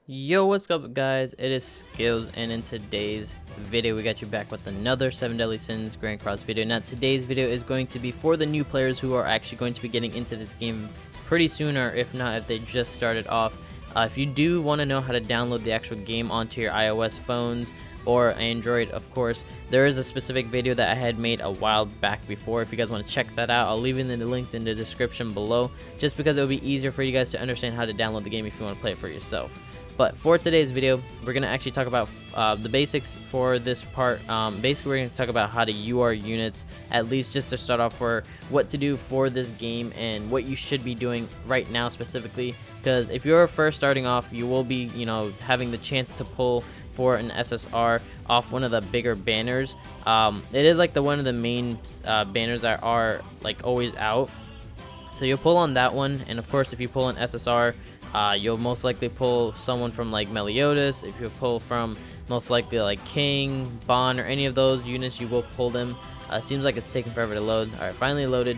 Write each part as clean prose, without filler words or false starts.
Yo, what's up guys? It is Skills, and in today's video we got you back with another 7 Deadly Sins Grand Cross video. Now today's video is going to be for the new players who are actually going to be getting into this game pretty soon, or if not, if they just started off. If you do want to know how to download the actual game onto your iOS phones or Android, of course, there is a specific video that I had made a while back before. If you guys want to check that out, I'll leave it in the link in the description below, just because it will be easier for you guys to understand how to download the game if you want to play it for yourself. But for today's video, we're going to actually talk about the basics for this part. Basically, we're going to talk about how to UR units, at least just to start off, for what to do for this game and what you should be doing right now specifically. Because if you're first starting off, you will be, having the chance to pull for an SSR off one of the bigger banners. It is like one of the main banners that are like always out. So you'll pull on that one, and of course, if you pull an SSR, you'll most likely pull someone from like Meliodas. If you pull from most likely like King, Bond, or any of those units, you will pull them. Seems like it's taking forever to load. Alright, finally loaded.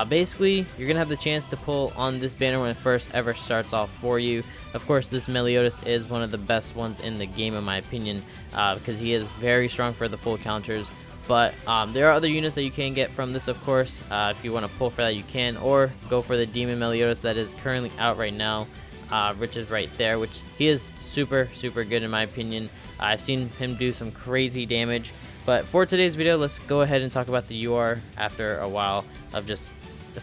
Basically, you're gonna have the chance to pull on this banner when it first ever starts off for you. Of course, this Meliodas is one of the best ones in the game in my opinion, because he is very strong for the full counters. But there are other units that you can get from this, of course. If you want to pull for that, you can, or go for the Demon Meliodas that is currently out right now. Which is right there, which he is super good in my opinion. I've seen him do some crazy damage. But for today's video, let's go ahead and talk about the UR after a while of just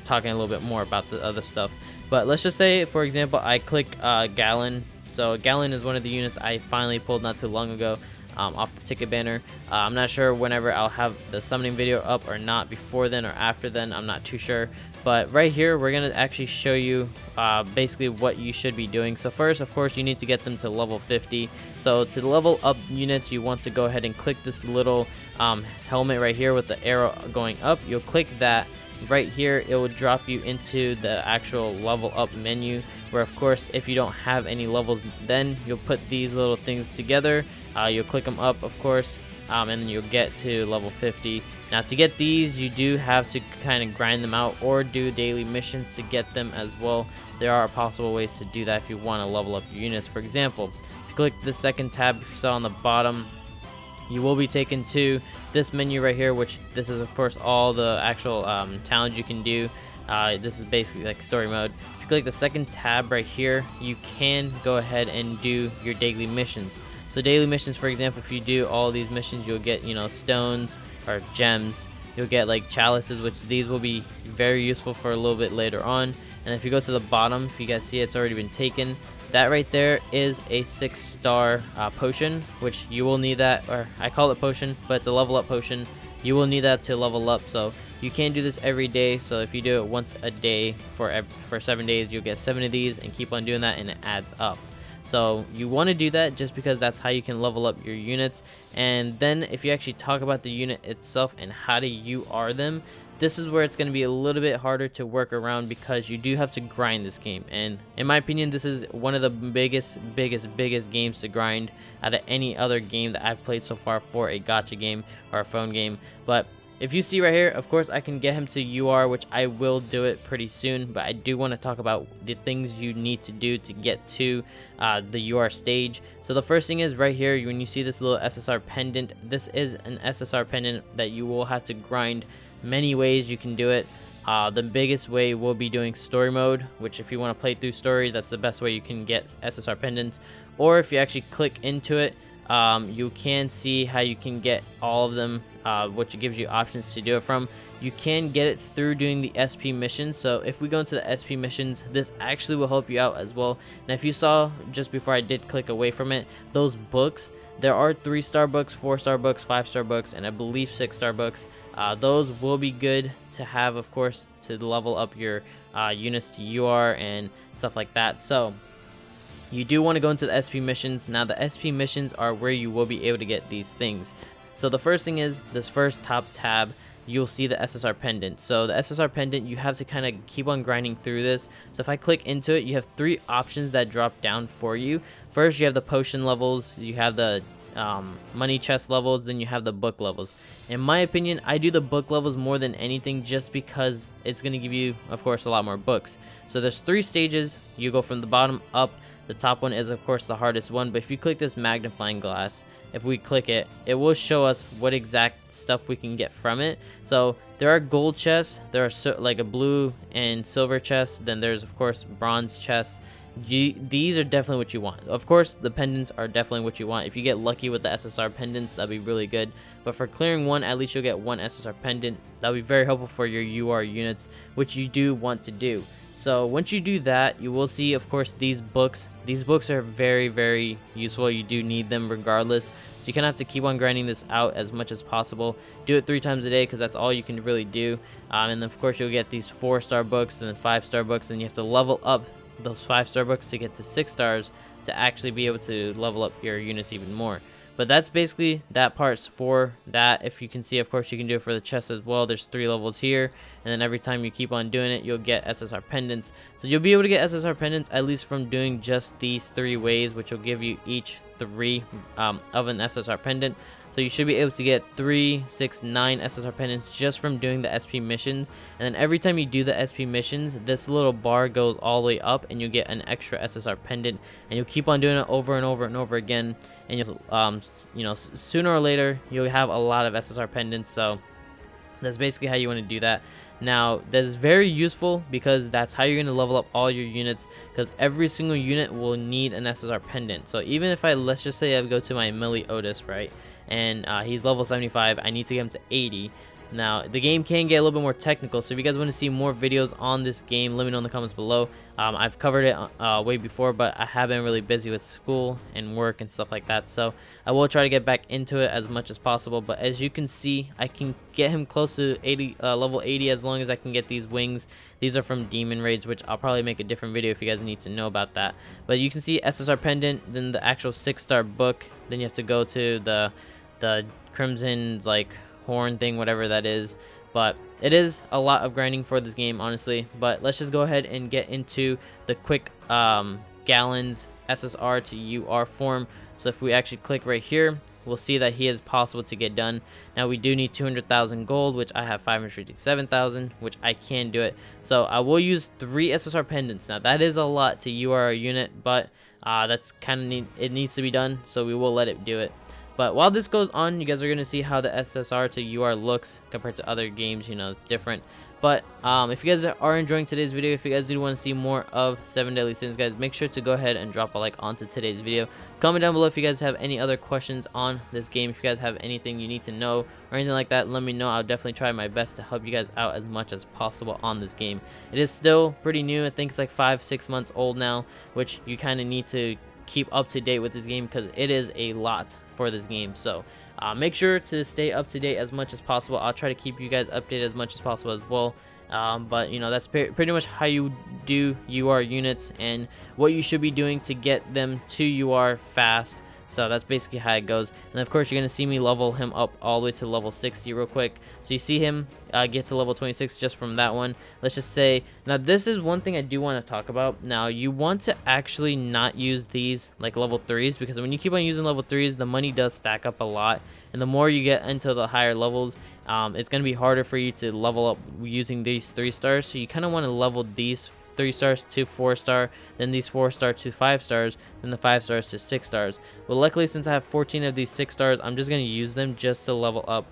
talking a little bit more about the other stuff. But let's just say, for example, I click Gallon. So Gallon is one of the units I finally pulled not too long ago off the ticket banner. I'm not sure whenever I'll have the summoning video up or not, before then or after then, I'm not too sure. But right here, we're going to actually show you basically what you should be doing. So first, of course, you need to get them to level 50. So to level up units, you want to go ahead and click this little helmet right here with the arrow going up. You'll click that. Right here, it will drop you into the actual level up menu, where of course, if you don't have any levels, then you'll put these little things together. You'll click them up, of course, and then you'll get to level 50. Now to get these, you do have to kind of grind them out or do daily missions to get them as well. There are possible ways to do that if you want to level up your units. For example, if you click the second tab, if you saw on the bottom, you will be taken to this menu right here, which this is of course all the actual talents you can do. This is basically like story mode. If you click the second tab right here, you can go ahead and do your daily missions. So daily missions, for example, if you do all these missions, you'll get, stones or gems. You'll get like chalices, which these will be very useful for a little bit later on. And if you go to the bottom, if you guys see, it's already been taken. That right there is a 6-star potion, which you will need that, or I call it potion, but it's a level up potion. You will need that to level up. So you can't do this every day. So if you do it once a day for 7 days, you'll get 7 of these, and keep on doing that, and it adds up. So you want to do that just because that's how you can level up your units. And then if you actually talk about the unit itself and how to UR them, this is where it's going to be a little bit harder to work around, because you do have to grind this game. And in my opinion, this is one of the biggest games to grind out of any other game that I've played so far for a gacha game or a phone game. But if you see right here, of course, I can get him to UR, which I will do it pretty soon. But I do want to talk about the things you need to do to get to the UR stage. So the first thing is right here, when you see this little Ssr Pendant, this is an Ssr Pendant that you will have to grind. Many ways you can do it. The biggest way will be doing story mode, which if you want to play through story, that's the best way you can get Ssr Pendants. Or if you actually click into it, you can see how you can get all of them, which gives you options to do it from. You can get it through doing the SP missions. So if we go into the SP missions, this actually will help you out as well. Now if you saw just before I did click away from it, those books, there are 3-star books, 4-star books, 5-star books, and I believe 6-star books. Those will be good to have, of course, to level up your units to UR and stuff like that. So you do want to go into the SP missions. Now the SP missions are where you will be able to get these things. So the first thing is this first top tab. You'll see the Ssr Pendant. So the Ssr Pendant, you have to kind of keep on grinding through this. So if I click into it, you have 3 options that drop down for you. First, you have the potion levels, you have the money chest levels, then you have the book levels. In my opinion, I do the book levels more than anything, just because it's going to give you, of course, a lot more books. So there's 3 stages. You go from the bottom up. The top one is of course the hardest one, but if you click this magnifying glass, if we click it, it will show us what exact stuff we can get from it. So there are gold chests, there are like a blue and silver chest, then there's of course bronze chest. These are definitely what you want. Of course, the pendants are definitely what you want. If you get lucky with the Ssr pendants, that'd be really good. But for clearing one, at least you'll get one Ssr pendant. That'll be very helpful for your UR units, which you do want to do. So once you do that, you will see, of course, these books. These books are very, very useful. You do need them regardless. So you kind of have to keep on grinding this out as much as possible. Do it 3 times a day because that's all you can really do. And then, of course, you'll get these 4-star books and then 5-star books. And you have to level up those 5-star books to get to 6 stars to actually be able to level up your units even more. But that's basically that part's for that. If you can see, of course, you can do it for the chest as well. There's 3 levels here, and then every time you keep on doing it, you'll get Ssr pendants. So you'll be able to get Ssr pendants at least from doing just these 3 ways, which will give you each 3 of an Ssr pendant. So you should be able to get 3, 6, 9 Ssr pendants just from doing the SP missions. And then every time you do the SP missions, this little bar goes all the way up and you get an extra Ssr pendant. And you'll keep on doing it over and over and over again. And you'll, you know, sooner or later, you'll have a lot of Ssr pendants. So that's basically how you want to do that. Now, that's very useful because that's how you're going to level up all your units, because every single unit will need an Ssr pendant. So even if let's just say I go to my Millie Otis, right? And he's level 75, I need to get him to 80. Now, the game can get a little bit more technical, so if you guys want to see more videos on this game, let me know in the comments below. I've covered it way before, but I have been really busy with school and work and stuff like that, so I will try to get back into it as much as possible. But as you can see, I can get him close to 80, level 80 as long as I can get these wings. These are from Demon Raids, which I'll probably make a different video if you guys need to know about that. But you can see Ssr Pendant, then the actual 6-star book, then you have to go to the Crimson's like horn thing, whatever that is. But it is a lot of grinding for this game, honestly. But let's just go ahead and get into the quick Gallons SSR to UR form. So if we actually click right here, we'll see that he is possible to get done. Now we do need 200,000 gold, which I have 557,000, which I can do it. So I will use 3 SSR pendants. Now that is a lot to UR a unit, but that's kind of it needs to be done, so we will let it do it. But while this goes on, you guys are going to see how the SSR to UR looks compared to other games. You know, it's different. But if you guys are enjoying today's video, if you guys do want to see more of 7 Deadly Sins, guys, make sure to go ahead and drop a like onto today's video. Comment down below if you guys have any other questions on this game. If you guys have anything you need to know or anything like that, let me know. I'll definitely try my best to help you guys out as much as possible on this game. It is still pretty new. I think it's like 5-6 months old now, which you kind of need to keep up to date with this game because it is a lot for this game. So make sure to stay up to date as much as possible. I'll try to keep you guys updated as much as possible as well. But you know, that's pretty much how you do UR units and what you should be doing to get them to UR fast. So that's basically how it goes. And of course, you're going to see me level him up all the way to level 60 real quick. So you see him get to level 26 just from that one. Let's just say, now this is one thing I do want to talk about. Now you want to actually not use these like level 3s, because when you keep on using level 3s, the money does stack up a lot. And the more you get into the higher levels, it's going to be harder for you to level up using these 3 stars. So you kind of want to level these 3 stars to 4 star, then these 4 star to 5 stars, then the 5 stars to 6 stars. But luckily, since I have 14 of these 6 stars, I'm just going to use them just to level up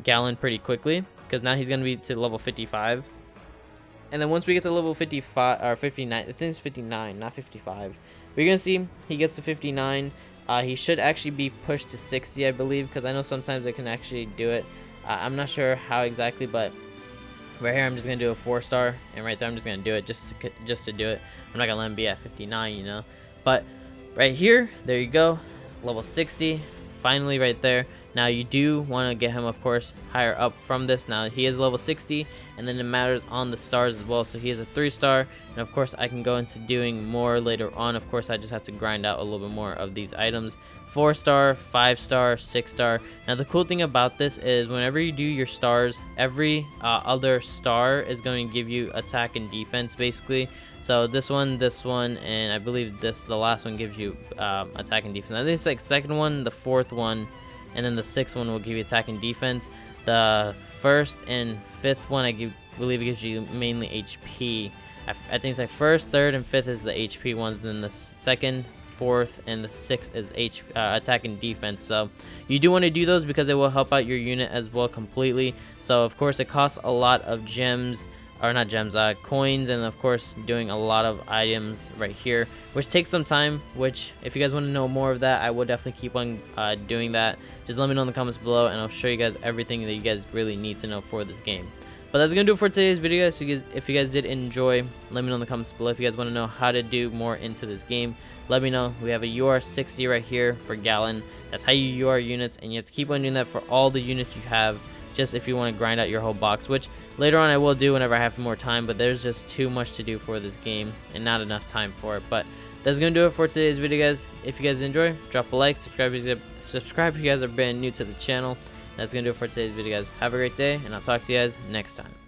Gallon pretty quickly, because now he's going to be to level 55. And then once we get to level 55 or 59, I think it's 59, not 55. We're going to see he gets to 59. He should actually be pushed to 60, I believe, because I know sometimes they can actually do it. I'm not sure how exactly, but right here I'm just gonna do a 4 star, and right there I'm just gonna do it just to do it. I'm not gonna let him be at 59, you know. But right here, there you go, level 60, finally right there. Now you do want to get him, of course, higher up from this. Now he is level 60, and then it matters on the stars as well. So he is a 3 star, and of course I can go into doing more later on. Of course, I just have to grind out a little bit more of these items. 4 star, 5 star, 6 star. Now the cool thing about this is whenever you do your stars, every other star is going to give you attack and defense basically. So this one, and I believe the last one gives you attack and defense. I think it's like second one, the 4th one, and then the 6th one will give you attack and defense. The 1st and 5th one, I believe it gives you mainly HP. I think it's like first, third, and fifth is the HP ones. Then the second, fourth, and the sixth is attack and defense. So you do want to do those because it will help out your unit as well completely. So of course it costs a lot of gems, or not gems, coins, and of course doing a lot of items right here, which takes some time. Which if you guys want to know more of that, I will definitely keep on doing that. Just let me know in the comments below, and I'll show you guys everything that you guys really need to know for this game. But that's gonna do it for today's video. So if you guys did enjoy, let me know in the comments below. If you guys want to know how to do more into this game, let me know. We have a UR60 right here for Gallon. That's how you UR units, and you have to keep on doing that for all the units you have, just if you want to grind out your whole box, which later on I will do whenever I have more time. But there's just too much to do for this game and not enough time for it. But that's gonna do it for today's video, guys. If you guys enjoy, drop a like, subscribe if you guys are brand new to the channel. That's gonna do it for today's video, guys. Have a great day, and I'll talk to you guys next time.